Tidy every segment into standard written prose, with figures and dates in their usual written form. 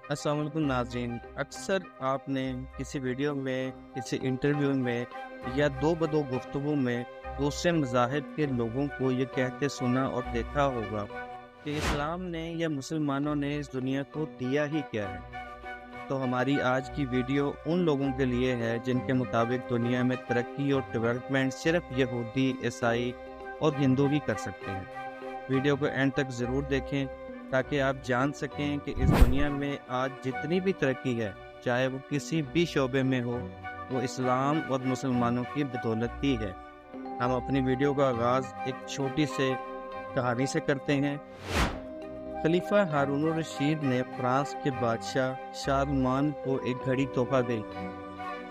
السلام علیکم ناظرین، اکثر آپ نے کسی ویڈیو میں، کسی انٹرویو میں یا دو بدو گفتگو میں دوسرے مذاہب کے لوگوں کو یہ کہتے سنا اور دیکھا ہوگا کہ اسلام نے یا مسلمانوں نے اس دنیا کو دیا ہی کیا ہے۔ تو ہماری آج کی ویڈیو ان لوگوں کے لیے ہے جن کے مطابق دنیا میں ترقی اور ڈیولپمنٹ صرف یہودی، عیسائی اور ہندو ہی کر سکتے ہیں۔ ویڈیو کو اینڈ تک ضرور دیکھیں تاکہ آپ جان سکیں کہ اس دنیا میں آج جتنی بھی ترقی ہے، چاہے وہ کسی بھی شعبے میں ہو، وہ اسلام اور مسلمانوں کی بدولت ہی ہے۔ ہم اپنی ویڈیو کا آغاز ایک چھوٹی سے کہانی سے کرتے ہیں۔ خلیفہ ہارون الرشید نے فرانس کے بادشاہ شارلمان کو ایک گھڑی تحفہ دی۔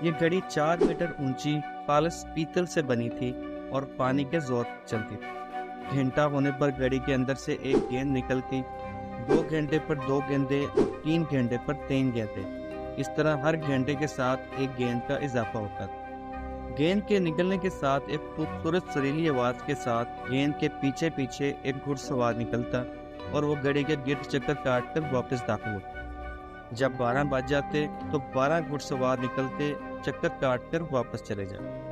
یہ گھڑی 4 میٹر اونچی خالص پیتل سے بنی تھی اور پانی کے زور پر چلتی تھی۔ گھنٹہ ہونے پر گھڑی کے اندر سے ایک گیند نکلتی، 2 گھنٹے پر 2 گیندیں اور 3 گھنٹے پر 3 گیندیں۔ اس طرح ہر گھنٹے کے ساتھ ایک گیند کا اضافہ ہوتا تھا۔ گیند کے نکلنے کے ساتھ ایک خوبصورت سریلی آواز کے ساتھ گیند کے پیچھے پیچھے ایک گھڑ سوار نکلتا اور وہ گھڑی کے گرد چکر کاٹ کر واپس داخل ہوتا۔ جب 12 بج جاتے تو 12 گھڑ سوار نکلتے، چکر کاٹ کر واپس چلے جاتے۔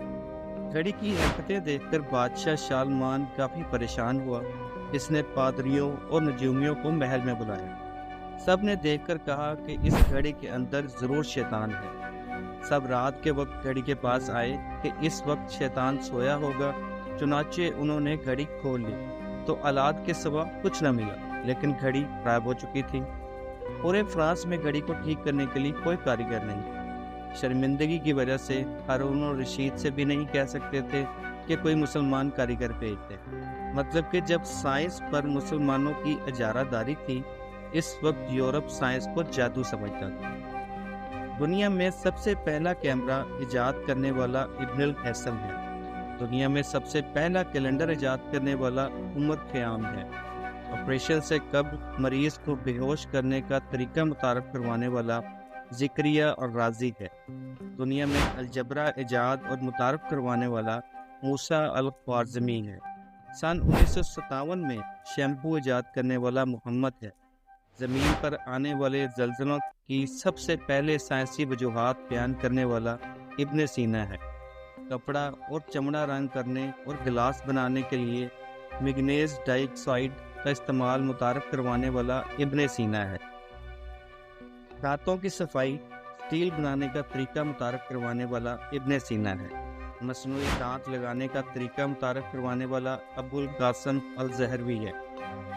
گھڑی کی حرکتیں دیکھ کر بادشاہ شارلمان کافی پریشان ہوا۔ اس نے پادریوں اور نجومیوں کو محل میں بلایا۔ سب نے دیکھ کر کہا کہ اس گھڑی کے اندر ضرور شیطان ہے۔ سب رات کے وقت گھڑی کے پاس آئے کہ اس وقت شیطان سویا ہوگا۔ چنانچہ انہوں نے گھڑی کھول لی تو آلات کے سوا کچھ نہ ملا، لیکن گھڑی غائب ہو چکی تھی۔ پورے فرانس میں گھڑی کو ٹھیک کرنے کے لیے کوئی کاریگر نہیں۔ شرمندگی کی وجہ سے ہارون الرشید سے بھی نہیں کہہ سکتے تھے کہ کوئی مسلمان کاریگر بھیج دے۔ مطلب کہ جب سائنس پر مسلمانوں کی اجارہ داری تھی، اس وقت یورپ سائنس کو جادو سمجھتا تھا۔ دنیا میں سب سے پہلا کیمرہ ایجاد کرنے والا ابن الہیثم ہے۔ دنیا میں سب سے پہلا کیلنڈر ایجاد کرنے والا عمر خیام ہے۔ آپریشن سے قبل مریض کو بے ہوش کرنے کا طریقہ متعارف کروانے والا زکریا اور رازی ہے۔ دنیا میں الجبرا ایجاد اور متعارف کروانے والا موسیٰ الخوارزمی ہے۔ سن 1957 میں شیمپو ایجاد کرنے والا محمد ہے۔ زمین پر آنے والے زلزلوں کی سب سے پہلے سائنسی وجوہات بیان کرنے والا ابن سینا ہے۔ کپڑا اور چمڑا رنگ کرنے اور گلاس بنانے کے لیے مگنیز ڈائی آکسائڈ کا استعمال متعارف کروانے والا ابن سینا ہے۔ دانتوں کی صفائی، سٹیل بنانے کا طریقہ متعارف کروانے والا ابن سینا ہے۔ مصنوعی دانت لگانے کا طریقہ متعارف کروانے والا ابو القاسم الزہروی ہے۔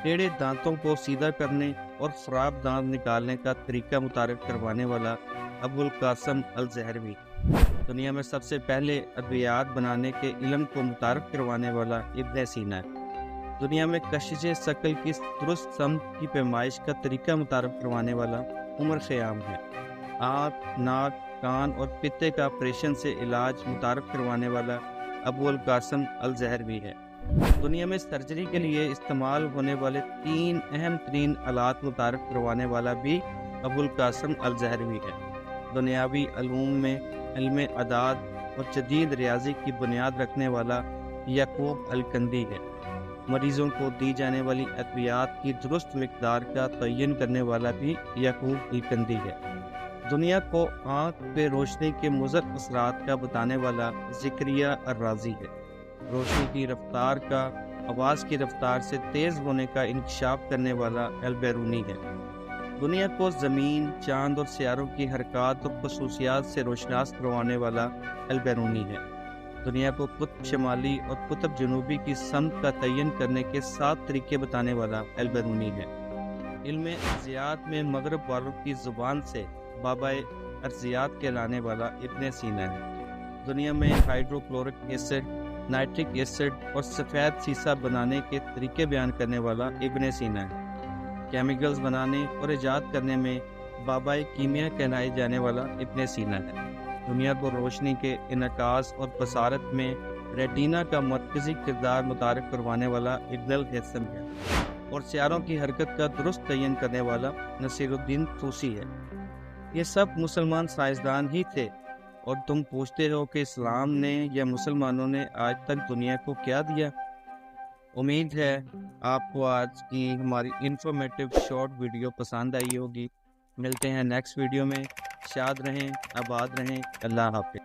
ٹیڑھے دانتوں کو سیدھا کرنے اور خراب دانت نکالنے کا طریقہ متعارف کروانے والا ابو القاسم الزہروی۔ دنیا میں سب سے پہلے ادویات بنانے کے علم کو متعارف کروانے والا ابن سینا ہے۔ دنیا میں کشش ثقل کی درست سمت کی پیمائش کا طریقہ متعارف کروانے والا عمر خیام ہے۔ آنکھ، ناک، کان اور پتے کا آپریشن سے علاج متعارف کروانے والا ابو القاسم الزہروی ہے۔ دنیا میں سرجری کے لیے استعمال ہونے والے 3 اہم ترین آلات متعارف کروانے والا بھی ابو القاسم الزہروی ہے۔ دنیاوی علوم میں علم اعداد اور جدید ریاضی کی بنیاد رکھنے والا یعقوب الکندی ہے۔ مریضوں کو دی جانے والی ادویات کی درست مقدار کا تعین کرنے والا بھی یعقوب الکندی ہے۔ دنیا کو آنکھ پہ روشنی کے مضر اثرات کا بتانے والا زکریا الرازی ہے۔ روشنی کی رفتار کا آواز کی رفتار سے تیز ہونے کا انکشاف کرنے والا البیرونی ہے۔ دنیا کو زمین، چاند اور سیاروں کی حرکات اور خصوصیات سے روشناس کروانے والا البیرونی ہے۔ دنیا کو قطب شمالی اور قطب جنوبی کی سمت کا تعین کرنے کے 7 طریقے بتانے والا البیرونی ہے۔ علم ارضیات میں مغرب والوں کی زبان سے بابا ارضیات کہلانے والا ابن سینا ہے۔ دنیا میں hydrochloric acid, nitric acid اور سفید سیسہ بنانے کے طریقے بیان کرنے والا ابن سینا ہے۔ کیمیکلز بنانے اور ایجاد کرنے میں بابا کیمیا کہلائے جانے والا ابن سینا ہے۔ دنیا کو روشنی کے انعکاس اور بصارت میں ریٹینا کا مرکزی کردار متعارف کروانے والا ابن الہیثم ہے، اور سیاروں کی حرکت کا درست تعین کرنے والا نصیر الدین طوسی ہے۔ یہ سب مسلمان سائنسدان ہی تھے، اور تم پوچھتے ہو کہ اسلام نے یا مسلمانوں نے آج تک دنیا کو کیا دیا؟ امید ہے آپ کو آج کی ہماری انفارمیٹیو شارٹ ویڈیو پسند آئی ہوگی۔ ملتے ہیں نیکسٹ ویڈیو میں. شاد رہیں، آباد رہیں. اللہ حافظ.